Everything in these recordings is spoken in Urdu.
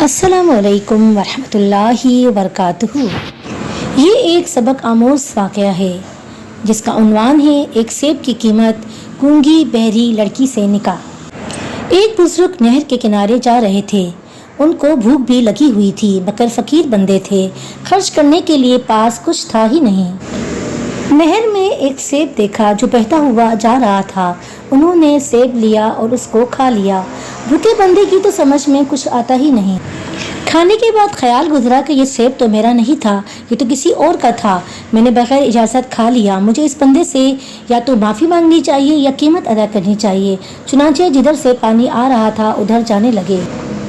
السلام علیکم ورحمۃ اللہ وبرکاتہ۔ یہ ایک سبق آموز واقعہ ہے جس کا عنوان ہے ایک سیب کی قیمت گونگی بہری لڑکی سے نکاح۔ ایک بزرگ نہر کے کنارے جا رہے تھے۔ ان کو بھوک بھی لگی ہوئی تھی مگر فقیر بندے تھے، خرچ کرنے کے لیے پاس کچھ تھا ہی نہیں۔ نہر میں ایک سیب دیکھا جو بہتا ہوا جا رہا تھا۔ انہوں نے سیب لیا اور اس کو کھا لیا۔ بھوکے بندے کی تو سمجھ میں کچھ آتا ہی نہیں۔ کھانے کے بعد خیال گزرا کہ یہ سیب تو میرا نہیں تھا، یہ تو کسی اور کا تھا۔ میں نے بغیر اجازت کھا لیا۔ مجھے اس بندے سے یا تو معافی مانگنی چاہیے یا قیمت ادا کرنی چاہیے۔ چنانچہ جدھر سے پانی آ رہا تھا ادھر جانے لگے۔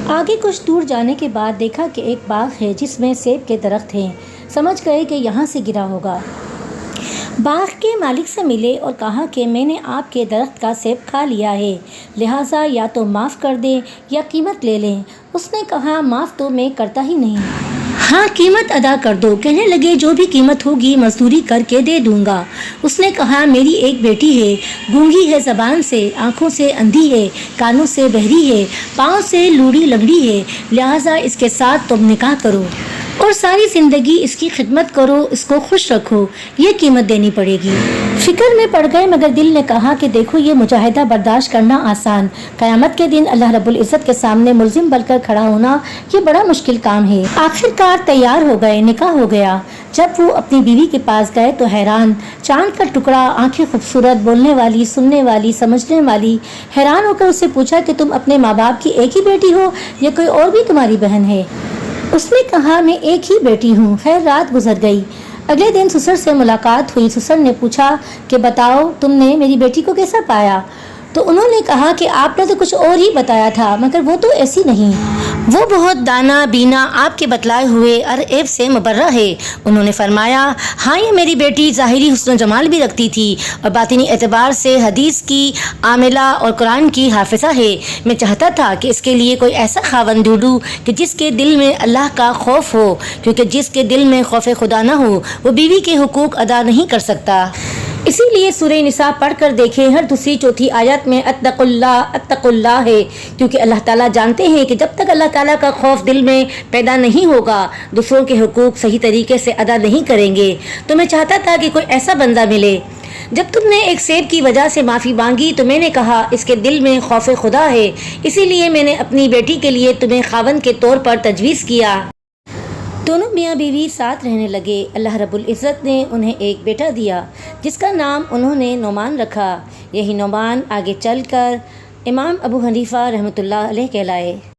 آگے کچھ دور جانے کے بعد دیکھا کہ ایک باغ ہے جس میں سیب کے درخت ہیں۔ سمجھ گئے کہ یہاں سے گرا ہوگا۔ باغ کے مالک سے ملے اور کہا کہ میں نے آپ کے درخت کا سیب کھا لیا ہے، لہٰذا یا تو معاف کر دیں یا قیمت لے لیں۔ اس نے کہا معاف تو میں کرتا ہی نہیں، ہاں قیمت ادا کر دو۔ کہنے لگے جو بھی قیمت ہوگی مزدوری کر کے دے دوں گا۔ اس نے کہا میری ایک بیٹی ہے، گونگی ہے زبان سے، آنکھوں سے اندھی ہے، کانوں سے بہری ہے، پاؤں سے لوڑی لنگڑی ہے، لہٰذا اس کے ساتھ تم نکاح کرو اور ساری زندگی اس کی خدمت کرو، اس کو خوش رکھو، یہ قیمت دینی پڑے گی۔ فکر میں پڑ گئے مگر دل نے کہا کہ دیکھو یہ مجاہدہ برداشت کرنا آسان، قیامت کے دن اللہ رب العزت کے سامنے ملزم بن کر کھڑا ہونا یہ بڑا مشکل کام ہے۔ آخرکار تیار ہو گئے، نکاح ہو گیا۔ جب وہ اپنی بیوی کے پاس گئے تو حیران، چاند کا ٹکڑا، آنکھیں خوبصورت، بولنے والی، سننے والی، سمجھنے والی، حیران ہو کر اس سے پوچھا کہ تم اپنے ماں باپ کی ایک ہی بیٹی ہو یا کوئی اور بھی تمہاری بہن ہے؟ اس نے کہا میں ایک ہی بیٹی ہوں۔ خیر رات گزر گئی۔ اگلے دن سسر سے ملاقات ہوئی۔ سسر نے پوچھا کہ بتاؤ تم نے میری بیٹی کو کیسا پایا؟ تو انہوں نے کہا کہ آپ نے تو کچھ اور ہی بتایا تھا مگر وہ تو ایسی نہیں، وہ بہت دانا بینا، آپ کے بتلائے ہوئے ہر عیب سے مبرہ ہے۔ انہوں نے فرمایا ہاں یہ میری بیٹی ظاہری حسن و جمال بھی رکھتی تھی اور باطنی اعتبار سے حدیث کی عاملہ اور قرآن کی حافظہ ہے۔ میں چاہتا تھا کہ اس کے لیے کوئی ایسا خاوند ڈھونڈوں کہ جس کے دل میں اللہ کا خوف ہو، کیونکہ جس کے دل میں خوف خدا نہ ہو وہ بیوی کے حقوق ادا نہیں کر سکتا۔ اسی لیے سورہ نساء پڑھ کر دیکھیں، ہر دوسری چوتھی آیت میں اتقوا اللہ ہے، کیونکہ اللہ تعالیٰ جانتے ہیں کہ جب تک اللہ تعالیٰ کا خوف دل میں پیدا نہیں ہوگا دوسروں کے حقوق صحیح طریقے سے ادا نہیں کریں گے۔ تو میں چاہتا تھا کہ کوئی ایسا بندہ ملے۔ جب تم نے ایک سیب کی وجہ سے معافی مانگی تو میں نے کہا اس کے دل میں خوف خدا ہے، اسی لیے میں نے اپنی بیٹی کے لیے تمہیں خاوند کے طور پر تجویز کیا۔ دونوں میاں بیوی ساتھ رہنے لگے۔ اللہ رب العزت نے انہیں ایک بیٹا دیا جس کا نام انہوں نے نعمان رکھا۔ یہی نعمان آگے چل کر امام ابو حنیفہ رحمۃ اللہ علیہ کہلائے۔